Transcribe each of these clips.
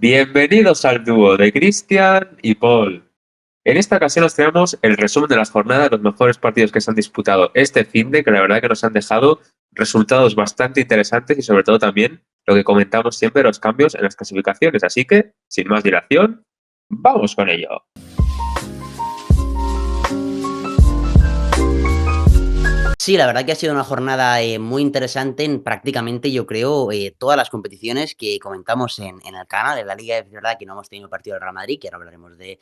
Bienvenidos al dúo de Cristian y Paul. En esta ocasión os traemos el resumen de las jornadas, los mejores partidos que se han disputado este finde, que la verdad que nos han dejado resultados bastante interesantes y sobre todo también lo que comentamos siempre, los cambios en las clasificaciones. Así que, sin más dilación, vamos con ello. Sí, la verdad que ha sido una jornada muy interesante en prácticamente, yo creo, todas las competiciones que comentamos en el canal. En la Liga es verdad que no hemos tenido partido del Real Madrid, que ahora hablaremos de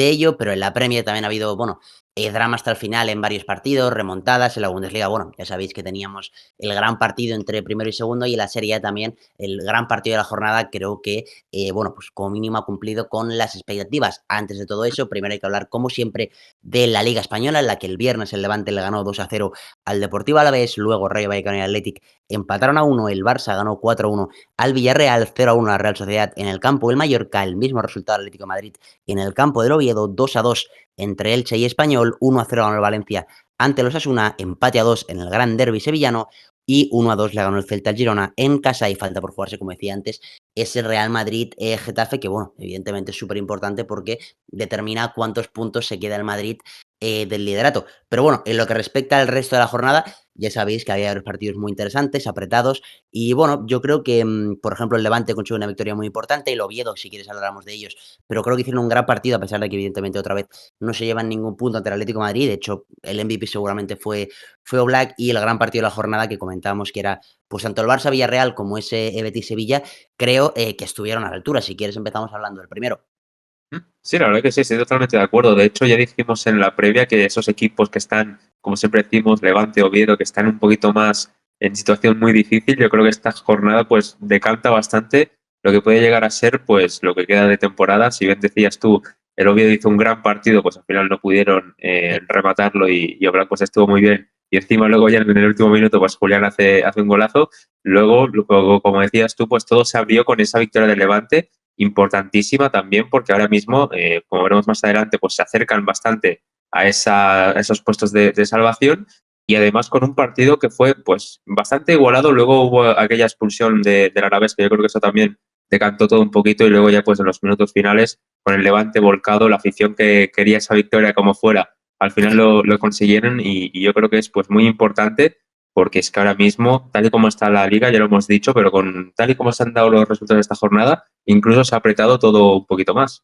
ello, pero en la Premier también ha habido, bueno, drama hasta el final en varios partidos, remontadas. En la Bundesliga, bueno, ya sabéis que teníamos el gran partido entre primero y segundo, y en la Serie A también el gran partido de la jornada. Creo que, bueno, pues como mínimo ha cumplido con las expectativas. Antes de todo eso, primero hay que hablar, como siempre, de la Liga Española, en la que el viernes el Levante le ganó 2-0 al Deportivo Alavés. Luego Rayo Vallecano y Athletic empataron a 1, el Barça ganó 4-1 al Villarreal, 0-1 a la Real Sociedad en el campo del Mallorca, el mismo resultado Atlético de Madrid en el campo del Oviedo, 2-2 entre Elche y Español, 1-0 ganó el Valencia ante los Osasuna, empate a 2 en el Gran Derby sevillano y 1-2 le ganó el Celta al Girona en casa. Y falta por jugarse, como decía antes, ese Real Madrid-Getafe, que bueno, evidentemente es súper importante porque determina cuántos puntos se queda el Madrid del liderato. Pero bueno, en lo que respecta al resto de la jornada, ya sabéis que había varios partidos muy interesantes, apretados, y bueno, yo creo que, por ejemplo, el Levante consiguió una victoria muy importante, el Oviedo, si quieres hablamos de ellos, pero creo que hicieron un gran partido, a pesar de que evidentemente otra vez no se llevan ningún punto ante el Atlético de Madrid. De hecho, el MVP seguramente fue Oblak, y el gran partido de la jornada que comentábamos, que era pues tanto el Barça-Villarreal como ese Betis-Sevilla, creo que estuvieron a la altura. Si quieres empezamos hablando del primero. Sí, la verdad que sí, estoy totalmente de acuerdo. De hecho, ya dijimos en la previa que esos equipos que están, como siempre decimos, Levante, Oviedo, que están un poquito más en situación muy difícil, yo creo que esta jornada pues decanta bastante lo que puede llegar a ser pues lo que queda de temporada. Si bien decías tú, el Oviedo hizo un gran partido, pues al final no pudieron Sí. rematarlo y Oblak pues estuvo muy bien. Y encima luego ya en el último minuto pues Julián hace un golazo. Luego, como decías tú, pues todo se abrió con esa victoria del Levante importantísima también porque ahora mismo, como veremos más adelante, pues se acercan bastante a esos puestos de salvación y además con un partido que fue pues bastante igualado. Luego hubo aquella expulsión del Alavés, que yo creo que eso también decantó todo un poquito, y luego ya pues en los minutos finales con el Levante volcado, la afición que quería esa victoria como fuera, al final lo consiguieron y yo creo que es pues muy importante porque es que ahora mismo, tal y como está la liga, ya lo hemos dicho, pero con tal y como se han dado los resultados de esta jornada, incluso se ha apretado todo un poquito más.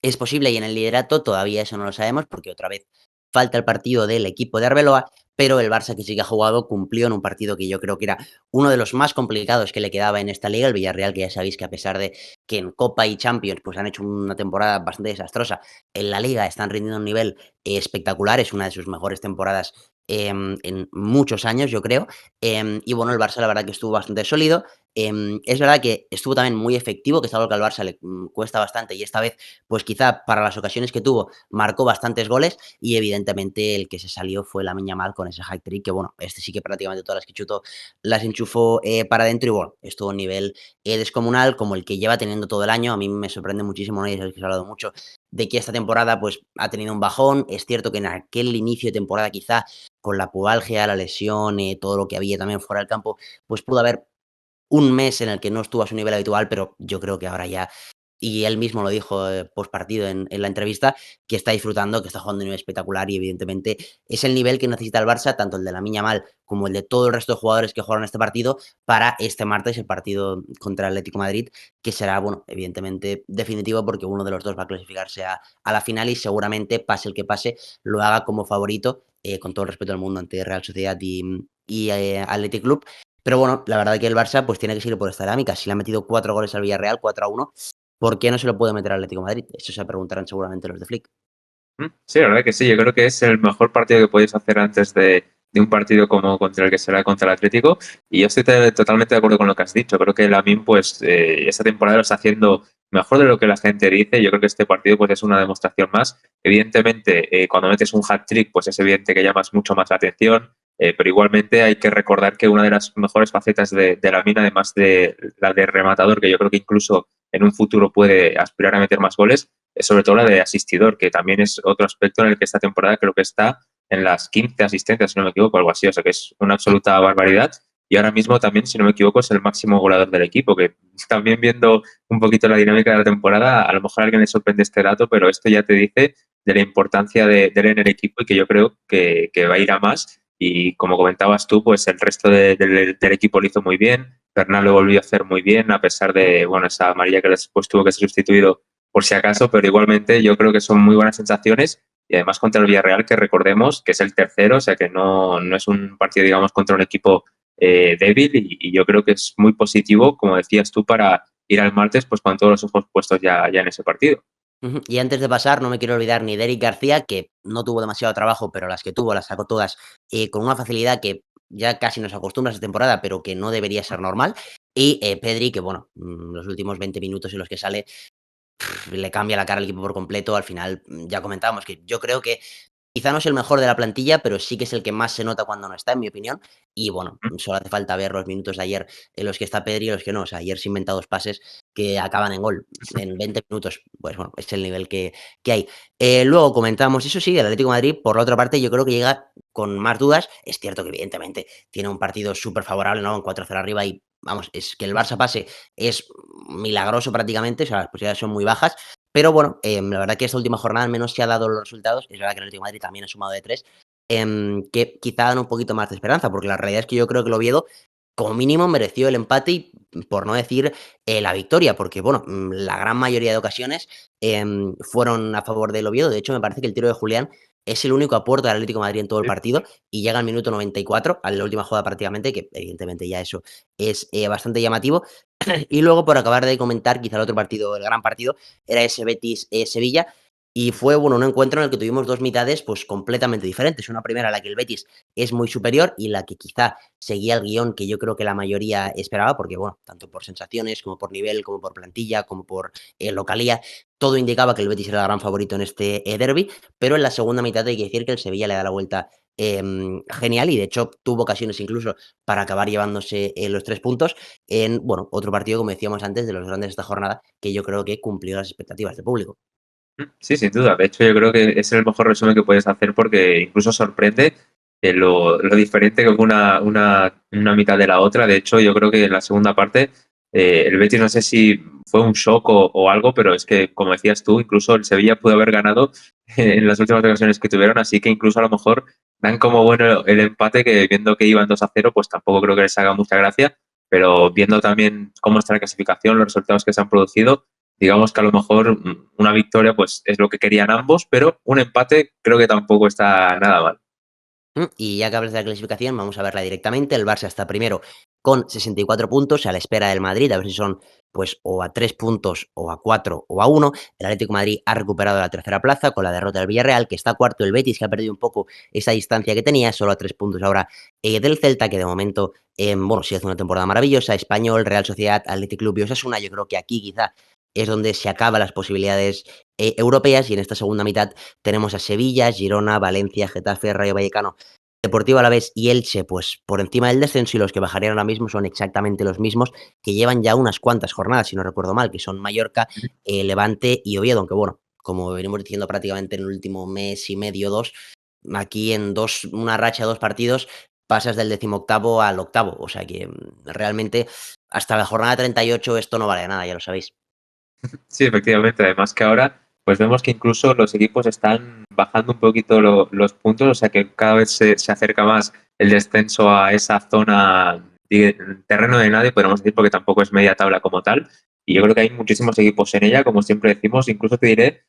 Es posible, y en el liderato todavía eso no lo sabemos, porque otra vez falta el partido del equipo de Arbeloa, pero el Barça, que sí que ha jugado, cumplió en un partido que yo creo que era uno de los más complicados que le quedaba en esta liga. El Villarreal, que ya sabéis que a pesar de que en Copa y Champions pues han hecho una temporada bastante desastrosa, en la liga están rindiendo un nivel espectacular, es una de sus mejores temporadas en muchos años, yo creo. Y bueno, el Barça la verdad que estuvo bastante sólido. Es verdad que estuvo también muy efectivo, que es algo que al Barça le cuesta bastante, y esta vez pues quizá para las ocasiones que tuvo marcó bastantes goles, y evidentemente el que se salió fue Lamine Yamal con ese hat trick, que bueno, este sí que prácticamente todas las que chutó las enchufó para adentro, y bueno, estuvo a un nivel descomunal, como el que lleva teniendo todo el año. A mí me sorprende muchísimo, ¿no? Y sabéis que se ha hablado mucho de que esta temporada pues ha tenido un bajón. Es cierto que en aquel inicio de temporada, quizá con la pubalgia, la lesión, todo lo que había también fuera del campo, pues pudo haber un mes en el que no estuvo a su nivel habitual, pero yo creo que ahora ya, y él mismo lo dijo post partido en la entrevista, que está disfrutando, que está jugando a un nivel espectacular, y evidentemente es el nivel que necesita el Barça, tanto el de Lamine Yamal como el de todo el resto de jugadores que jugaron este partido, para este martes, el partido contra el Atlético de Madrid, que será, bueno, evidentemente definitivo, porque uno de los dos va a clasificarse a la final, y seguramente, pase el que pase, lo haga como favorito, con todo el respeto del mundo, ante Real Sociedad y Athletic Club. Pero bueno, la verdad que el Barça pues tiene que seguir por esta dinámica. Si le ha metido 4 goles al Villarreal, 4-1, ¿por qué no se lo puede meter al Atlético de Madrid? Eso se preguntarán seguramente los de Flick. Sí, la verdad que sí, yo creo que es el mejor partido que podéis hacer antes de un partido como contra el que será contra el Atlético. Y yo estoy totalmente de acuerdo con lo que has dicho. Creo que Lamine, pues, esta temporada lo está haciendo mejor de lo que la gente dice. Yo creo que este partido, pues, es una demostración más. Evidentemente, cuando metes un hat-trick, pues es evidente que llamas mucho más la atención. Pero igualmente hay que recordar que una de las mejores facetas de Lamine, además de la de rematador, que yo creo que incluso en un futuro puede aspirar a meter más goles, es sobre todo la de asistidor, que también es otro aspecto en el que esta temporada creo que está en las 15 asistencias, si no me equivoco, algo así, o sea que es una absoluta barbaridad. y ahora mismo también, si no me equivoco, es el máximo goleador del equipo, que también viendo un poquito la dinámica de la temporada, a lo mejor a alguien le sorprende este dato, pero esto ya te dice de la importancia de él en el equipo y que yo creo que va a ir a más. Y como comentabas tú, pues el resto del equipo lo hizo muy bien. Bernal lo volvió a hacer muy bien, a pesar de, bueno, esa amarilla que después tuvo que ser sustituido por si acaso, pero igualmente yo creo que son muy buenas sensaciones y además contra el Villarreal, que recordemos que es el tercero, o sea que no es un partido, digamos, contra un equipo débil y yo creo que es muy positivo, como decías tú, para ir al martes pues con todos los ojos puestos ya en ese partido. Ujú. Y antes de pasar, no me quiero olvidar ni de Eric García, que no tuvo demasiado trabajo, pero las que tuvo las sacó todas con una facilidad que ya casi nos acostumbra esta temporada, pero que no debería ser normal. Y Pedri, que bueno, los últimos 20 minutos en los que sale le cambia la cara al equipo por completo. Al final, ya comentábamos que yo creo que quizá no es el mejor de la plantilla, pero sí que es el que más se nota cuando no está, en mi opinión. Y bueno, solo hace falta ver los minutos de ayer en los que está Pedri y los que no. O sea, ayer se inventa 2 pases que acaban en gol en 20 minutos. Pues bueno, es el nivel que hay. Luego comentamos, eso sí, el Atlético de Madrid, por la otra parte, yo creo que llega con más dudas. Es cierto que evidentemente tiene un partido súper favorable, ¿no? En 4-0 arriba y vamos, es que el Barça pase es milagroso prácticamente, o sea, las posibilidades son muy bajas. Pero bueno, la verdad que esta última jornada al menos se ha dado los resultados. Es verdad que el Atlético de Madrid también ha sumado de 3, que quizá dan un poquito más de esperanza, porque la realidad es que yo creo que el Oviedo, como mínimo, mereció el empate y, por no decir, la victoria, porque bueno, la gran mayoría de ocasiones fueron a favor del Oviedo. De hecho, me parece que el tiro de Julián es el único aporte del Atlético de Madrid en todo el partido y llega al minuto 94, a la última jugada prácticamente, que evidentemente ya eso es bastante llamativo. Y luego, por acabar de comentar, quizá el otro partido, el gran partido, era ese Betis-Sevilla. Y fue, bueno, un encuentro en el que tuvimos 2 mitades, pues, completamente diferentes. Una primera en la que el Betis es muy superior y la que quizá seguía el guión que yo creo que la mayoría esperaba, porque, bueno, tanto por sensaciones, como por nivel, como por plantilla, como por, localía, todo indicaba que el Betis era el gran favorito en este, derbi, pero en la segunda mitad hay que decir que el Sevilla le da la vuelta, genial y, de hecho, tuvo ocasiones incluso para acabar llevándose, los 3 puntos en, bueno, otro partido, como decíamos antes, de los grandes de esta jornada, que yo creo que cumplió las expectativas del público. Sí, sin duda. De hecho, yo creo que es el mejor resumen que puedes hacer porque incluso sorprende lo diferente que fue una mitad de la otra. De hecho, yo creo que en la segunda parte el Betis no sé si fue un shock o algo, pero es que, como decías tú, incluso el Sevilla pudo haber ganado en las últimas ocasiones que tuvieron, así que incluso a lo mejor dan como bueno el empate que viendo que iban 2-0, pues tampoco creo que les haga mucha gracia, pero viendo también cómo está la clasificación, los resultados que se han producido, digamos que a lo mejor una victoria pues es lo que querían ambos, pero un empate creo que tampoco está nada mal. Y ya que hablas de la clasificación, vamos a verla directamente. El Barça está primero con 64 puntos, a la espera del Madrid, a ver si son pues o a 3 puntos, o a 4, o a 1. El Atlético de Madrid ha recuperado la tercera plaza con la derrota del Villarreal, que está cuarto. El Betis, que ha perdido un poco esa distancia que tenía, solo a 3 puntos ahora del Celta, que de momento, bueno, sí hace una temporada maravillosa. Español, Real Sociedad, Athletic Club y Osasuna. Yo creo que aquí quizá es donde se acaban las posibilidades europeas, y en esta segunda mitad tenemos a Sevilla, Girona, Valencia, Getafe, Rayo Vallecano, Deportivo Alavés y Elche, pues por encima del descenso, y los que bajarían ahora mismo son exactamente los mismos que llevan ya unas cuantas jornadas, si no recuerdo mal, que son Mallorca, Levante y Oviedo, aunque bueno, como venimos diciendo prácticamente en el último mes y medio, 2, aquí en una racha de 2 partidos pasas del 18º al octavo, o sea que realmente hasta la jornada 38 esto no vale nada, ya lo sabéis. Sí, efectivamente. Además que ahora pues vemos que incluso los equipos están bajando un poquito los puntos, o sea que cada vez se acerca más el descenso a esa zona, terreno de nadie, podemos decir, porque tampoco es media tabla como tal. Y yo creo que hay muchísimos equipos en ella, como siempre decimos, incluso te diré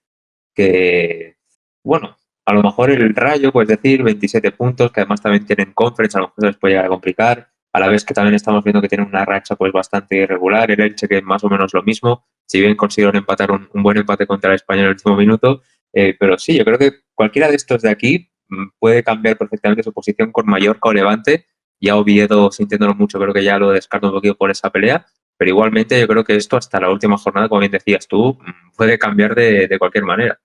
que, bueno, a lo mejor el Rayo, puedes decir, 27 puntos, que además también tienen conference, a lo mejor se les puede llegar a complicar, a la vez que también estamos viendo que tienen una racha pues bastante irregular, el Elche que es más o menos lo mismo, si bien consiguieron empatar un buen empate contra el Español en el último minuto, pero sí, yo creo que cualquiera de estos de aquí puede cambiar perfectamente su posición con Mallorca o Levante, ya Oviedo, sintiéndolo mucho, creo que ya lo descarto un poquito por esa pelea, pero igualmente yo creo que esto hasta la última jornada, como bien decías tú, puede cambiar de cualquier manera.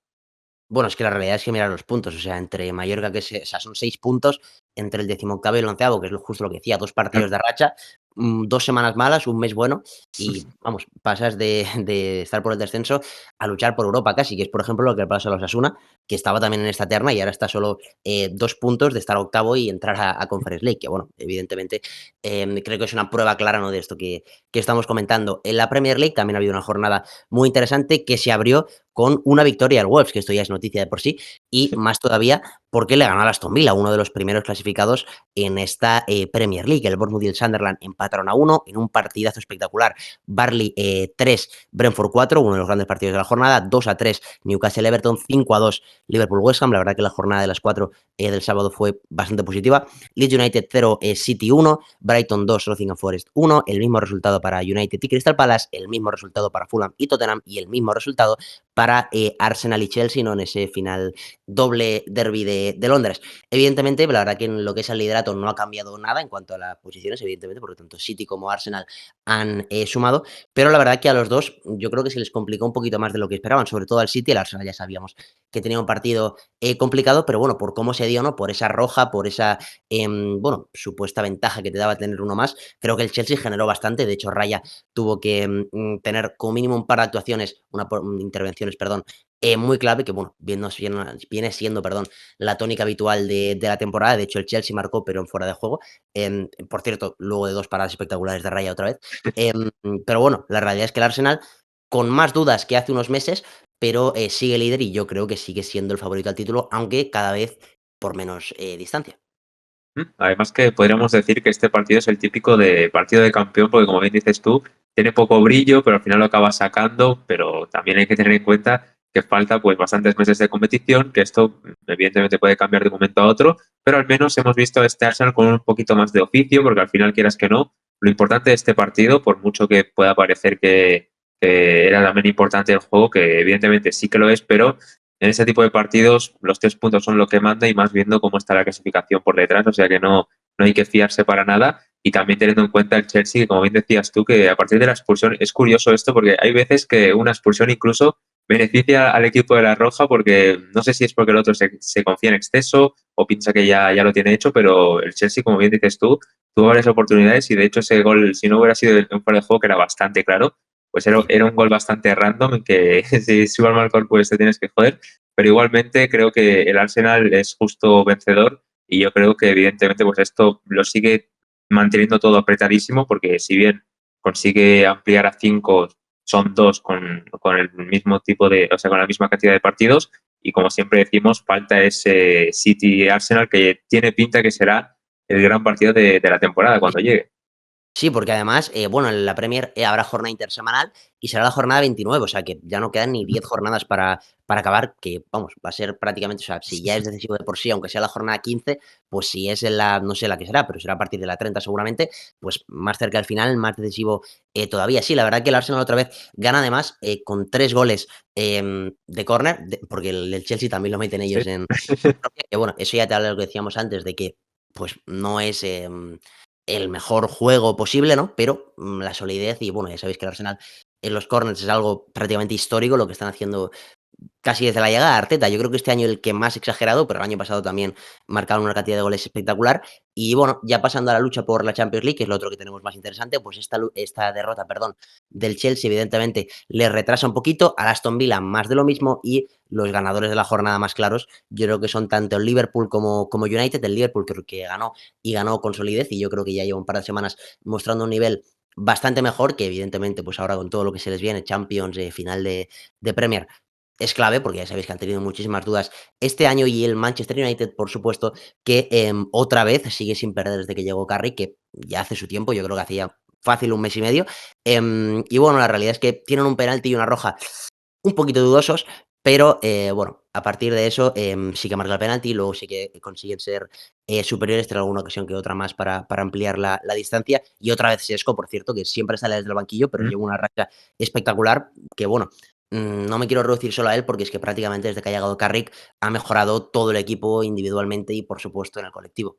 Bueno, es que la realidad es que mira los puntos, o sea, entre Mallorca, o sea, son 6 puntos, entre el 18º y el 11º, que es justo lo que decía, 2 partidos de racha, 2 semanas malas, un mes bueno y, vamos, pasas de estar por el descenso a luchar por Europa casi, que es, por ejemplo, lo que le pasa a los Osasuna, que estaba también en esta terna y ahora está solo 2 puntos de estar octavo y entrar a Conference League, que bueno, evidentemente, creo que es una prueba clara, ¿no?, de esto que estamos comentando. En la Premier League también ha habido una jornada muy interesante que se abrió con una victoria al Wolves, que esto ya es noticia de por sí, y más todavía porque le ganó al Aston Villa, uno de los primeros clasificados en esta Premier League. El Bournemouth y el Sunderland empataron a 1 en un partidazo espectacular. Burnley 3, Brentford 4, uno de los grandes partidos de la jornada. 2-3, Newcastle Everton, 5-2, Liverpool West Ham. La verdad que la jornada de las 4 del sábado fue bastante positiva. Leeds United 0, City 1, Brighton 2, Nottingham Forest 1. El mismo resultado para United y Crystal Palace, el mismo resultado para Fulham y Tottenham y el mismo resultado para Arsenal y Chelsea, ¿no?, en ese final doble derby de Londres. Evidentemente, la verdad que en lo que es el liderato no ha cambiado nada en cuanto a las posiciones, evidentemente, porque tanto City como Arsenal han sumado, pero la verdad que a los dos yo creo que se les complicó un poquito más de lo que esperaban, sobre todo al City. El Arsenal ya sabíamos que tenía un partido complicado, pero bueno, por cómo se dio, ¿no?, por esa roja, por esa, bueno, supuesta ventaja que te daba tener uno más, creo que el Chelsea generó bastante. De hecho, Raya tuvo que tener como mínimo un par de actuaciones, intervenciones, perdón, muy clave, que bueno, viene siendo, perdón, la tónica habitual de la temporada. De hecho, el Chelsea marcó, pero en fuera de juego. Por cierto, luego de 2 paradas espectaculares de Raya otra vez. Pero bueno, la realidad es que el Arsenal, con más dudas que hace unos meses, pero sigue líder y yo creo que sigue siendo el favorito al título, aunque cada vez por menos distancia. Además que podríamos decir que este partido es el típico de partido de campeón, porque como bien dices tú, tiene poco brillo, pero al final lo acaba sacando, pero también hay que tener en cuenta que falta pues bastantes meses de competición, que esto evidentemente puede cambiar de un momento a otro, pero al menos hemos visto a este Arsenal con un poquito más de oficio, porque al final quieras que no, lo importante de este partido, por mucho que pueda parecer que era también importante el juego, que evidentemente sí que lo es, pero en ese tipo de partidos los 3 puntos son lo que manda y más viendo cómo está la clasificación por detrás, o sea que no hay que fiarse para nada y también teniendo en cuenta el Chelsea, que como bien decías tú, que a partir de la expulsión, es curioso esto porque hay veces que una expulsión incluso beneficia al equipo de la Roja porque no sé si es porque el otro se confía en exceso o piensa que ya lo tiene hecho, pero el Chelsea, como bien dices tú, tuvo varias oportunidades y de hecho ese gol, si no hubiera sido un fuera de juego, que era bastante claro, pues Sí. era un gol bastante random en que si sube al marcador pues te tienes que joder, pero igualmente creo que el Arsenal es justo vencedor y yo creo que evidentemente pues esto lo sigue manteniendo todo apretadísimo porque si bien consigue ampliar a 5, son 2 con el mismo tipo de, o sea, con la misma cantidad de partidos y como siempre decimos, falta ese City-Arsenal que tiene pinta que será el gran partido de la temporada Sí, cuando llegue. sí, porque además, bueno, en la Premier habrá jornada intersemanal y será la jornada 29, o sea que ya no quedan ni 10 jornadas para acabar, que vamos, va a ser prácticamente, o sea, si ya es decisivo de por sí, aunque sea la jornada 15, pues si es en la, no sé la que será, pero será a partir de la 30 seguramente, pues más cerca al final, más decisivo todavía. Sí, la verdad que el Arsenal otra vez gana además con 3 goles de córner, porque el Chelsea también lo meten Sí. ellos que bueno, eso ya te habla de lo que decíamos antes, de que pues no es el mejor juego posible, ¿no? Pero la solidez y bueno, ya sabéis que el Arsenal en los corners es algo prácticamente histórico lo que están haciendo casi desde la llegada de Arteta. Yo creo que este año el que más exagerado, pero el año pasado también marcaron una cantidad de goles espectacular. Y bueno, ya pasando a la lucha por la Champions League, que es lo otro que tenemos más interesante, pues esta derrota, perdón, del Chelsea, evidentemente, le retrasa un poquito. Al Aston Villa más de lo mismo y los ganadores de la jornada más claros, yo creo que son tanto el Liverpool como United. El Liverpool creo que ganó y ganó con solidez y yo creo que ya lleva un par de semanas mostrando un nivel bastante mejor que evidentemente pues ahora con todo lo que se les viene, Champions, final de Premier, es clave, porque ya sabéis que han tenido muchísimas dudas este año y el Manchester United, por supuesto, que otra vez sigue sin perder desde que llegó Carrick, que ya hace su tiempo, yo creo que hacía fácil un mes y medio. Y bueno, la realidad es que tienen un penalti y una roja un poquito dudosos, pero bueno, a partir de eso sí que marca el penalti, luego sí que consiguen ser superiores, tener alguna ocasión que otra más para ampliar la distancia. Y otra vez Sesco, por cierto, que siempre sale desde el banquillo, pero lleva una racha espectacular que bueno, no me quiero reducir solo a él porque es que prácticamente desde que ha llegado Carrick ha mejorado todo el equipo individualmente y por supuesto en el colectivo.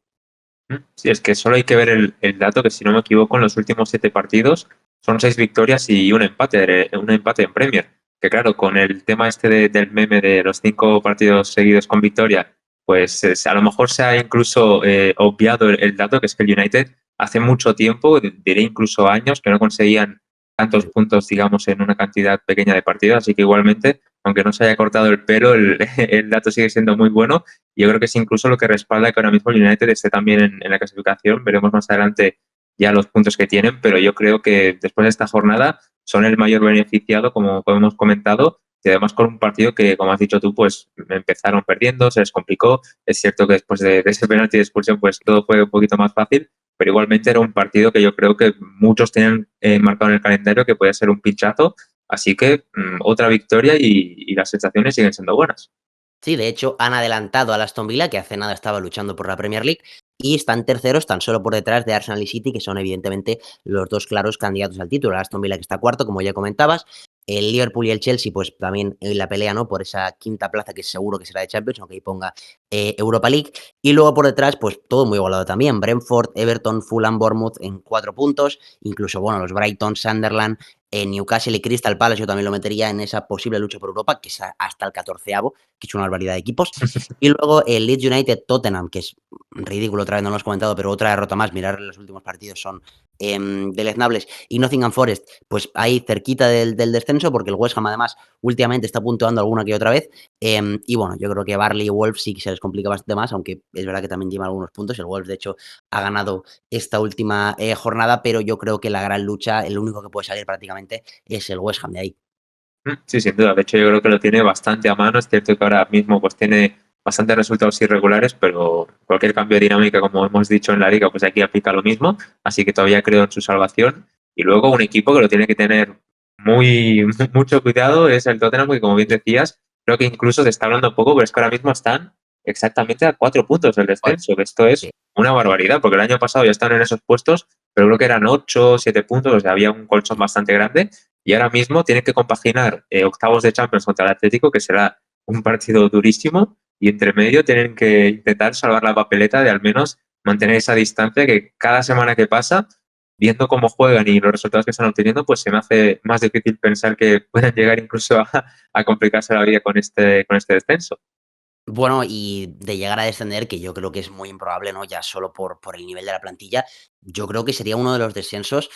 Sí, es que solo hay que ver el dato que, si no me equivoco, en los últimos 7 partidos son 6 victorias y un empate en Premier. Que claro, con el tema este del meme de los 5 partidos seguidos con victoria, pues a lo mejor se ha incluso obviado el dato, que es que el United hace mucho tiempo, diré incluso años, que no conseguían tantos puntos, digamos, en una cantidad pequeña de partidos. Así que igualmente, aunque no se haya cortado el pelo, el dato sigue siendo muy bueno. Y yo creo que es incluso lo que respalda que ahora mismo el United esté también en la clasificación. Veremos más adelante ya los puntos que tienen, pero yo creo que después de esta jornada son el mayor beneficiado, como hemos comentado, y además con un partido que, como has dicho tú, pues empezaron perdiendo, se les complicó. Es cierto que después de ese penalti de expulsión, pues todo fue un poquito más fácil, pero igualmente era un partido que yo creo que muchos tenían marcado en el calendario que podía ser un pinchazo, así que otra victoria y las sensaciones siguen siendo buenas. Sí, de hecho, han adelantado al Aston Villa, que hace nada estaba luchando por la Premier League, y están terceros tan solo por detrás de Arsenal y City, que son evidentemente los dos claros candidatos al título. El Aston Villa que está cuarto, como ya comentabas, el Liverpool y el Chelsea, pues también en la pelea, ¿no? Por esa quinta plaza que seguro que será de Champions, aunque ahí ponga Europa League. Y luego por detrás, pues todo muy igualado también. Brentford, Everton, Fulham, Bournemouth en 4 puntos. Incluso, bueno, los Brighton, Sunderland, Newcastle y Crystal Palace yo también lo metería en esa posible lucha por Europa, que es hasta el 14º, que es una barbaridad de equipos. Y luego el Leeds United Tottenham, que es ridículo, otra vez no lo hemos comentado, pero otra derrota más. Mirar los últimos partidos son deleznables. Y Nottingham Forest, pues ahí cerquita del descenso, porque el West Ham además últimamente está puntuando alguna que otra vez. Y bueno, yo creo que Barley y Wolves sí que se les complica bastante más, aunque es verdad que también lleva algunos puntos. El Wolves, de hecho, ha ganado esta última jornada, pero yo creo que la gran lucha, el único que puede salir prácticamente es el West Ham de ahí. Sí, sin duda. De hecho, yo creo que lo tiene bastante a mano. Es cierto que ahora mismo pues tiene bastantes resultados irregulares, pero cualquier cambio de dinámica, como hemos dicho en la liga, pues aquí aplica lo mismo. Así que todavía creo en su salvación. Y luego un equipo que lo tiene que tener muy mucho cuidado es el Tottenham, que como bien decías, creo que incluso se está hablando poco, pero es que ahora mismo están exactamente a 4 puntos del descenso, que esto es Sí. una barbaridad, porque el año pasado ya estaban en esos puestos, pero creo que eran 8 o 7 puntos, o sea, había un colchón bastante grande y ahora mismo tienen que compaginar octavos de Champions contra el Atlético, que será un partido durísimo, y entre medio tienen que intentar salvar la papeleta de al menos mantener esa distancia que cada semana que pasa, viendo cómo juegan y los resultados que están obteniendo, pues se me hace más difícil pensar que puedan llegar incluso a complicarse la vida con este descenso. Bueno, y de llegar a descender, que yo creo que es muy improbable, ¿no? Ya solo por el nivel de la plantilla, yo creo que sería uno de los descensos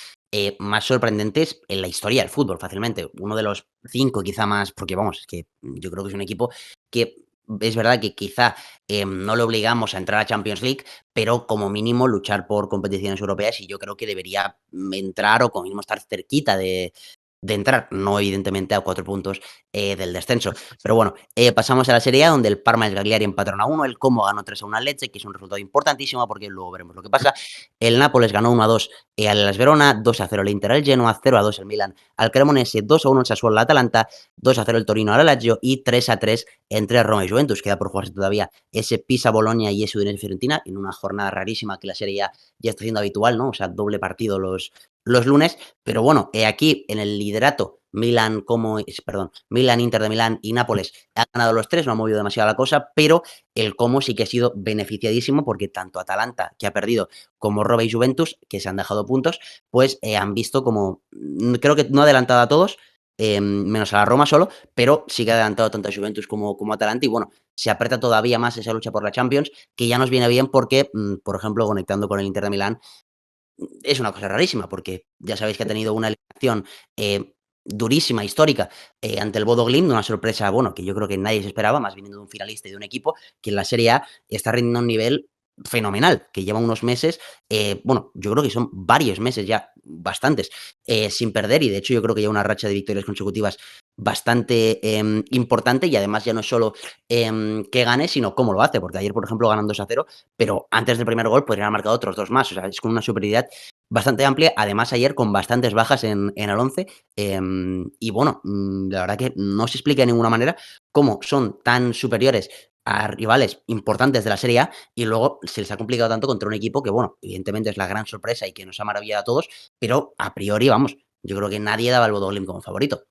más sorprendentes en la historia del fútbol, fácilmente. Uno de los 5, quizá más, porque vamos, es que yo creo que es un equipo que es verdad que quizá no le obligamos a entrar a Champions League, pero como mínimo luchar por competiciones europeas y yo creo que debería entrar o como mínimo estar cerquita de entrar, no evidentemente a 4 puntos del descenso. Pero bueno, pasamos a la Serie A, donde el Parma y el Cagliari empataron a 1, el Como ganó 3-1 al Lecce, que es un resultado importantísimo porque luego veremos lo que pasa. El Nápoles ganó 1-2 al Hellas Verona, 2-0 el Inter al Genoa, 0-2 el Milan al Cremonese, 2-1 el Sassuolo al Atalanta, 2-0 el Torino al Lazio y 3-3 entre Roma y Juventus. Queda por jugarse todavía ese Pisa-Bolonia y ese Udinese-Fiorentina en una jornada rarísima que la Serie A ya está siendo habitual, ¿no? O sea, doble partido los lunes. Pero bueno, aquí en el liderato, Milan, Inter de Milán y Nápoles han ganado los tres, no ha movido demasiado la cosa, pero el Como sí que ha sido beneficiadísimo porque tanto Atalanta, que ha perdido, como Roma y Juventus, que se han dejado puntos, pues han visto como, creo que no ha adelantado a todos, menos a la Roma solo, pero sí que ha adelantado tanto a Juventus como a Atalanta y bueno, se aprieta todavía más esa lucha por la Champions, que ya nos viene bien porque, por ejemplo, conectando con el Inter de Milán, es una cosa rarísima, porque ya sabéis que ha tenido una eliminación durísima, histórica, ante el Bodo Glimt, una sorpresa, bueno, que yo creo que nadie se esperaba, más viniendo de un finalista y de un equipo que en la Serie A está rindiendo a un nivel fenomenal, que lleva unos meses, bueno, yo creo que son varios meses ya, bastantes, sin perder, y de hecho yo creo que lleva una racha de victorias consecutivas bastante importante, y además ya no es solo que gane, sino cómo lo hace, porque ayer, por ejemplo, ganan 2-0, pero antes del primer gol podrían haber marcado otros dos más, o sea, es con una superioridad bastante amplia, además ayer con bastantes bajas en el 11, y bueno, la verdad que no se explica de ninguna manera cómo son tan superiores a rivales importantes de la Serie A y luego se les ha complicado tanto contra un equipo que, bueno, evidentemente es la gran sorpresa y que nos ha maravillado a todos, pero a priori, vamos, yo creo que nadie daba al Bodo Glimt como favorito.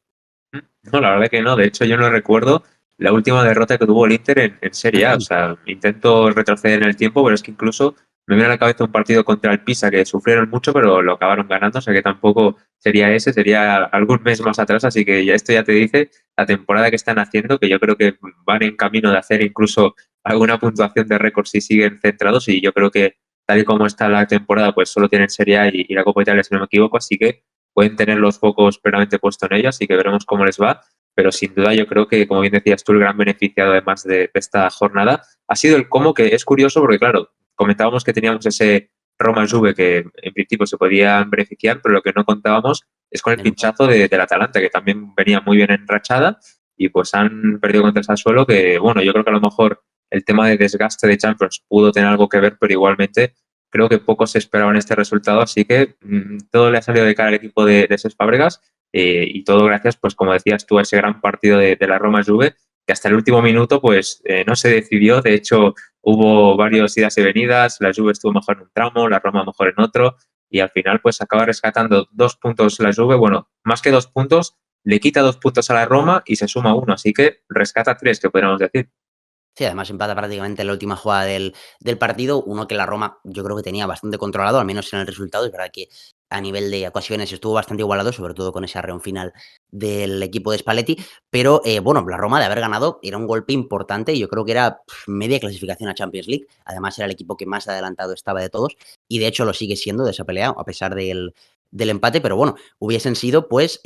No, la verdad que no. De hecho, yo no recuerdo la última derrota que tuvo el Inter en Serie A. O sea, intento retroceder en el tiempo, pero es que incluso me viene a la cabeza un partido contra el Pisa que sufrieron mucho, pero lo acabaron ganando. O sea, que tampoco sería ese, sería algún mes más atrás. Así que ya esto ya te dice la temporada que están haciendo, que yo creo que van en camino de hacer incluso alguna puntuación de récord si siguen centrados. Y yo creo que tal y como está la temporada, pues solo tienen Serie A y la Copa Italia, si no me equivoco, así que pueden tener los focos plenamente puestos en ella, así que veremos cómo les va. Pero sin duda yo creo que, como bien decías tú, el gran beneficiado además de esta jornada ha sido el cómo, que es curioso porque, claro, comentábamos que teníamos ese Roma-Juve que en principio se podían beneficiar, pero lo que no contábamos es con el Del empate. pinchazo del Atalanta, que también venía muy bien enrachada y pues han perdido contra el Sassuolo, que bueno, yo creo que a lo mejor el tema de desgaste de Champions pudo tener algo que ver, pero igualmente creo que pocos esperaban este resultado, así que todo le ha salido de cara al equipo de Cesc Fábregas y todo gracias, pues como decías tú, a ese gran partido de la Roma-Juve, que hasta el último minuto pues no se decidió, de hecho hubo varios idas y venidas, la Juve estuvo mejor en un tramo, la Roma mejor en otro, y al final pues acaba rescatando 2 puntos la Juve, bueno, más que 2 puntos, le quita 2 puntos a la Roma y se suma uno, así que rescata 3, que podríamos decir. Sí, además empata prácticamente en la última jugada del partido, uno que la Roma yo creo que tenía bastante controlado, al menos en el resultado. Es verdad que a nivel de ocasiones estuvo bastante igualado, sobre todo con ese arreón final del equipo de Spalletti, pero bueno, la Roma de haber ganado era un golpe importante, yo creo que era media clasificación a Champions League, además era el equipo que más adelantado estaba de todos y de hecho lo sigue siendo de esa pelea a pesar del empate, pero bueno, hubiesen sido pues,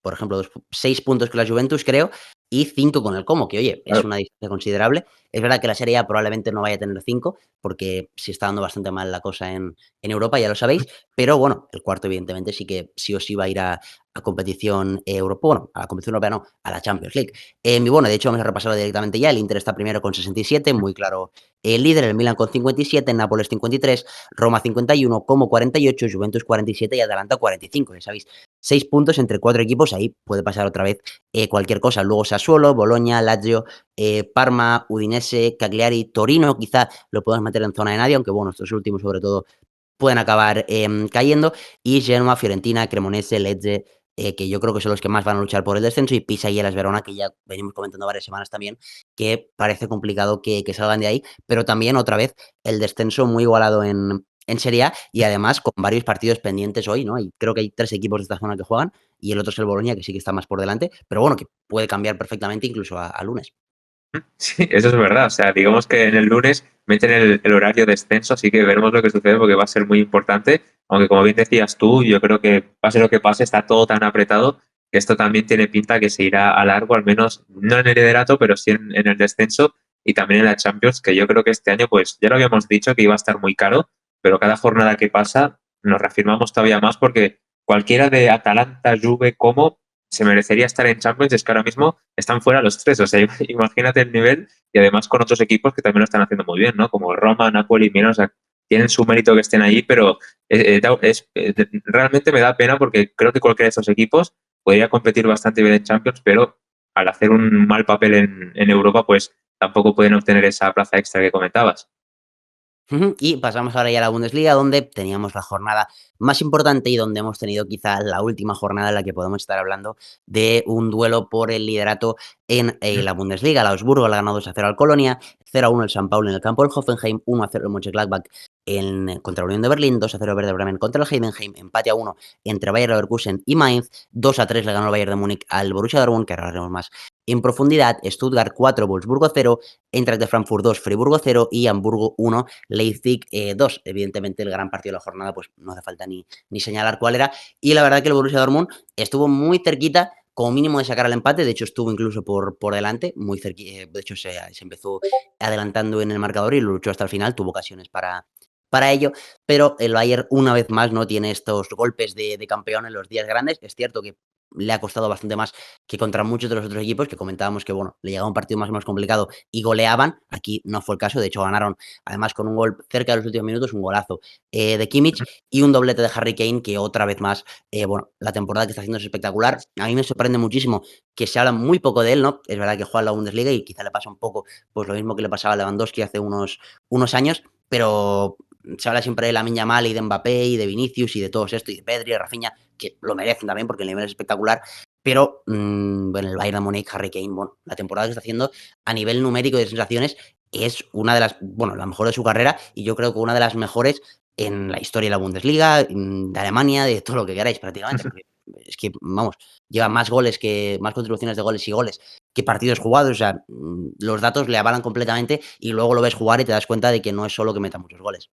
por ejemplo, 6 puntos con la Juventus creo y 5 con el Como, que oye, es Claro. una distancia considerable. Es verdad que la Serie A probablemente no vaya a tener 5, porque se está dando bastante mal la cosa en Europa, ya lo sabéis, pero bueno, el cuarto evidentemente sí que sí o sí va a ir a competición europea, bueno, a la competición europea no, a la Champions League. Y bueno, de hecho vamos a repasarlo directamente ya, el Inter está primero con 67, muy claro el líder, el Milan con 57, Nápoles 53, Roma 51, Como 48, Juventus 47 y Atalanta 45, ya sabéis, 6 puntos entre 4 equipos, ahí puede pasar otra vez cualquier cosa. Luego Sassuolo, Bologna, Lazio, Parma, Udinese, Cagliari, Torino, quizá lo podemos meter en zona de nadie, aunque bueno, estos últimos sobre todo pueden acabar cayendo, y Genoa, Fiorentina, Cremonese, Lecce, que yo creo que son los que más van a luchar por el descenso, y Pisa y Hellas Verona, que ya venimos comentando varias semanas también, que parece complicado que salgan de ahí, pero también otra vez el descenso muy igualado en Serie A y además con varios partidos pendientes hoy, ¿no? Y creo que hay 3 equipos de esta zona que juegan y el otro es el Bologna, que sí que está más por delante, pero bueno, que puede cambiar perfectamente incluso a lunes. Sí, eso es verdad. O sea, digamos que en el lunes meten el horario de descenso, así que veremos lo que sucede porque va a ser muy importante. Aunque como bien decías tú, yo creo que pase lo que pase, está todo tan apretado que esto también tiene pinta que se irá a largo, al menos no en el liderato, pero sí en el descenso y también en la Champions, que yo creo que este año, pues ya lo habíamos dicho que iba a estar muy caro, pero cada jornada que pasa nos reafirmamos todavía más porque cualquiera de Atalanta, Juve, como se merecería estar en Champions, es que ahora mismo están fuera los tres. O sea, imagínate el nivel y además con otros equipos que también lo están haciendo muy bien, ¿no? Como Roma, Napoli, Milan, o sea, tienen su mérito que estén ahí, pero realmente me da pena porque creo que cualquiera de estos equipos podría competir bastante bien en Champions, pero al hacer un mal papel en Europa, pues tampoco pueden obtener esa plaza extra que comentabas. Ujú, y pasamos ahora ya a la Bundesliga, donde teníamos la jornada más importante y donde hemos tenido quizá la última jornada en la que podemos estar hablando de un duelo por el liderato en la Bundesliga. El Augsburgo le ha ganado 2-0 al Colonia, 0-1 el San Paulo en el campo del Hoffenheim, 1-0 el Mönchengladbach contra la Unión de Berlín, 2-0 Werder Bremen contra el Heidenheim, empate a 1 entre Bayer Leverkusen y Mainz, 2-3 le ganó el Bayern de Múnich al Borussia Dortmund, que ahora haremos más en profundidad, Stuttgart 4, Wolfsburgo 0, Eintracht de Frankfurt 2, Friburgo 0 y Hamburgo 1, Leipzig 2. Evidentemente, el gran partido de la jornada, pues no hace falta ni señalar cuál era. Y la verdad que el Borussia Dortmund estuvo muy cerquita, como mínimo, de sacar el empate. De hecho, estuvo incluso por delante, muy cerquita. De hecho, se empezó adelantando en el marcador y lo luchó hasta el final. Tuvo ocasiones para ello, pero el Bayern una vez más no tiene estos golpes de campeón en los días grandes. Es cierto que le ha costado bastante más que contra muchos de los otros equipos, que comentábamos que, bueno, le llegaba un partido más o menos complicado y goleaban. Aquí no fue el caso, de hecho ganaron, además con un gol cerca de los últimos minutos, un golazo de Kimmich y un doblete de Harry Kane, que otra vez más, bueno, la temporada que está haciendo es espectacular. A mí me sorprende muchísimo que se habla muy poco de él, ¿no? Es verdad que juega en la Bundesliga y quizá le pasa un poco pues lo mismo que le pasaba a Lewandowski hace unos años, pero se habla siempre de Lamine Yamal y de Mbappé y de Vinicius y de todos esto y de Pedri y Rafinha, que lo merecen también porque el nivel es espectacular, pero bueno, el Bayern de Múnich, Harry Kane, bueno, la temporada que está haciendo a nivel numérico de sensaciones es una de las, bueno, la mejor de su carrera y yo creo que una de las mejores en la historia de la Bundesliga, de Alemania, de todo lo que queráis prácticamente, porque es que, vamos, lleva más goles más contribuciones de goles y goles que partidos jugados, o sea, los datos le avalan completamente y luego lo ves jugar y te das cuenta de que no es solo que meta muchos goles.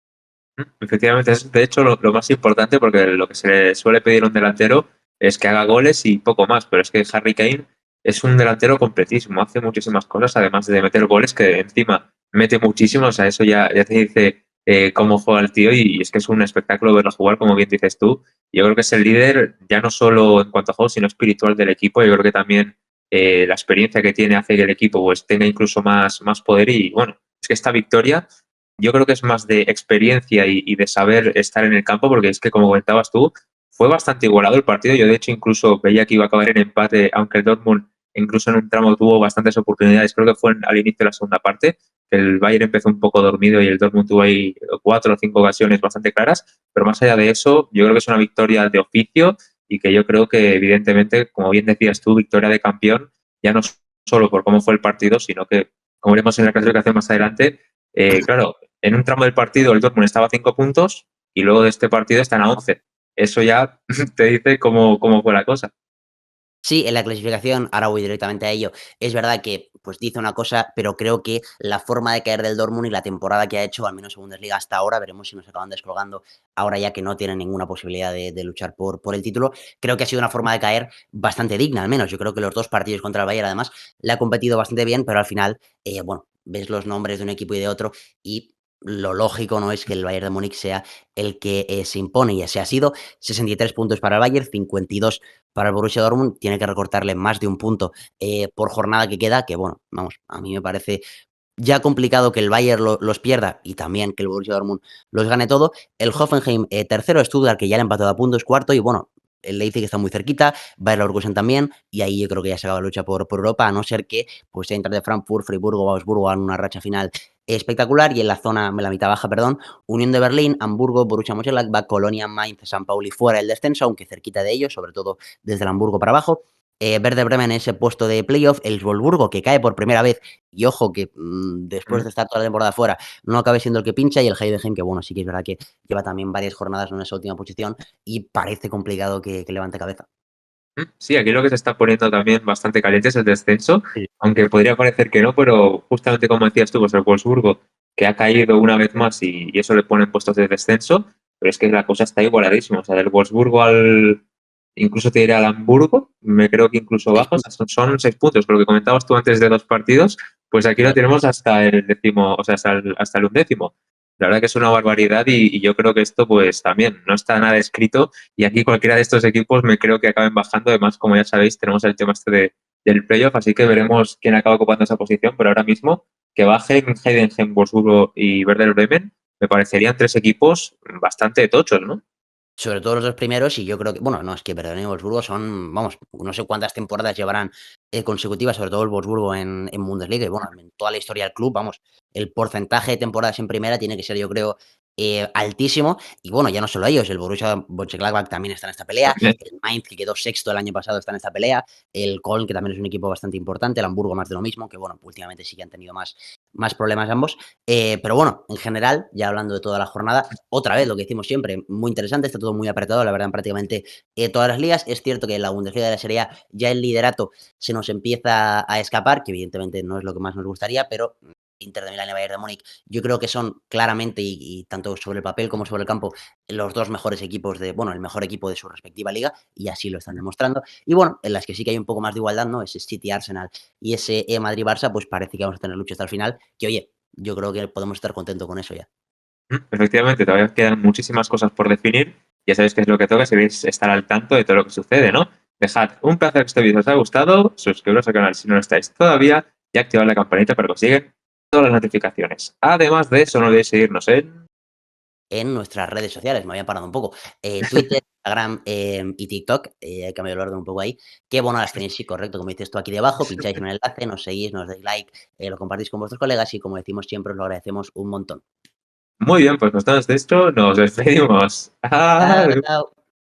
Efectivamente, es de hecho lo más importante porque lo que se le suele pedir a un delantero es que haga goles y poco más, pero es que Harry Kane es un delantero completísimo, hace muchísimas cosas, además de meter goles, que encima mete muchísimo, o sea, eso ya te dice cómo juega el tío y es que es un espectáculo verlo jugar, como bien dices tú. Yo creo que es el líder ya no solo en cuanto a juego, sino espiritual del equipo. Yo creo que también la experiencia que tiene hace que el equipo pues tenga incluso más poder y bueno, es que esta victoria yo creo que es más de experiencia y de saber estar en el campo, porque es que, como comentabas tú, fue bastante igualado el partido. Yo, de hecho, incluso veía que iba a acabar en empate, aunque el Dortmund incluso en un tramo tuvo bastantes oportunidades. Creo que fue al inicio de la segunda parte, que el Bayern empezó un poco dormido y el Dortmund tuvo ahí 4 o 5 ocasiones bastante claras. Pero más allá de eso, yo creo que es una victoria de oficio y que yo creo que, evidentemente, como bien decías tú, victoria de campeón, ya no solo por cómo fue el partido, sino que, como veremos en la clasificación más adelante, claro, en un tramo del partido el Dortmund estaba a 5 puntos y luego de este partido están a 11. Eso ya te dice cómo fue la cosa. Sí, en la clasificación, ahora voy directamente a ello. Es verdad que, pues dice una cosa, pero creo que la forma de caer del Dortmund y la temporada que ha hecho, al menos en Bundesliga hasta ahora, veremos si nos acaban descolgando ahora ya que no tienen ninguna posibilidad de luchar por el título. Creo que ha sido una forma de caer bastante digna, al menos. Yo creo que los dos partidos contra el Bayern, además, le ha competido bastante bien, pero al final, bueno, ves los nombres de un equipo y de otro y lo lógico no es que el Bayern de Múnich sea el que se impone y ese ha sido 63 puntos para el Bayern, 52 para el Borussia Dortmund, tiene que recortarle más de un punto por jornada que queda, que bueno, vamos, a mí me parece ya complicado que el Bayern los pierda y también que el Borussia Dortmund los gane todo. El Hoffenheim tercero, Stuttgart que ya le ha empatado a puntos, cuarto y bueno, el Leipzig está muy cerquita, Bayer Leverkusen también y ahí yo creo que ya se acaba la lucha por Europa, a no ser que pues Eintracht de Frankfurt, Friburgo o Augsburgo hagan una racha final espectacular y en la zona, en la mitad baja, perdón, Unión de Berlín, Hamburgo, Borussia Mönchengladbach, Colonia, Mainz, San Pauli fuera del descenso, aunque cerquita de ellos, sobre todo desde el Hamburgo para abajo. Werder Bremen en ese puesto de playoff, el Wolfsburgo que cae por primera vez y ojo que después Mm. de estar toda la temporada fuera no acabe siendo el que pincha y el Heidenheim que bueno, sí que es verdad que lleva también varias jornadas en esa última posición y parece complicado que levante cabeza. Sí, aquí lo que se está poniendo también bastante caliente es el descenso, Sí. aunque podría parecer que no, pero justamente como decías tú, pues el Wolfsburgo, que ha caído una vez más y eso le pone en puestos de descenso, pero es que la cosa está igualadísima. O sea, del Wolfsburgo incluso te diré al Hamburgo, me creo que incluso Seis bajo, o sea, puntos, son 6 puntos, pero lo que comentabas tú antes de 2 partidos, pues aquí lo correcto. tenemos hasta el décimo, o sea, hasta el undécimo. La verdad que es una barbaridad y yo creo que esto pues también no está nada escrito y aquí cualquiera de estos equipos me creo que acaben bajando. Además, como ya sabéis, tenemos el tema este del playoff, así que veremos quién acaba ocupando esa posición. Pero ahora mismo, que bajen Heidenheim, Wolfsburgo y Werder Bremen, me parecerían 3 equipos bastante tochos, ¿no? Sobre todo los 2 primeros, y yo creo que bueno, no, es que Berlín y Wolfsburgo son, vamos, no sé cuántas temporadas llevarán, consecutivas, sobre todo el Wolfsburgo en Bundesliga y bueno, en toda la historia del club, vamos, el porcentaje de temporadas en primera tiene que ser, yo creo, altísimo. Y bueno, ya no solo ellos, el Borussia Mönchengladbach también está en esta pelea, También. el Mainz, que quedó sexto el año pasado, está en esta pelea, el Köln, que también es un equipo bastante importante, el Hamburgo más de lo mismo, que bueno, últimamente sí que han tenido más problemas ambos. Pero bueno, en general, ya hablando de toda la jornada, otra vez lo que decimos siempre, muy interesante, está todo muy apretado, la verdad, en prácticamente todas las ligas. Es cierto que en la Bundesliga de la Serie A ya el liderato se nos empieza a escapar, que evidentemente no es lo que más nos gustaría, pero Inter de Milán y Bayern de Múnich, yo creo que son claramente, y tanto sobre el papel como sobre el campo, los dos mejores equipos de, bueno, el mejor equipo de su respectiva liga, y así lo están demostrando. Y bueno, en las que sí que hay un poco más de igualdad, ¿no? Ese City Arsenal y ese Madrid-Barça, pues parece que vamos a tener lucha hasta el final, que oye, yo creo que podemos estar contentos con eso ya. Efectivamente, todavía quedan muchísimas cosas por definir. Ya sabéis qué es lo que toca, si queréis estar al tanto de todo lo que sucede, ¿no? Dejad un placer que este vídeo os haya gustado, suscribiros al canal si no lo estáis todavía y activad la campanita para que os lleguen todas las notificaciones. Además de eso, no olvidéis seguirnos en... En nuestras redes sociales, me había parado un poco. Twitter, Instagram y TikTok, hay que cambiar el orden un poco ahí. Que bueno, las tenéis, sí, correcto, como dices tú aquí debajo, pincháis en el enlace, nos seguís, nos dais like, lo compartís con vuestros colegas y como decimos siempre, os lo agradecemos un montón. Muy bien, pues nosotros de esto nos despedimos. Chao, Adiós. chao.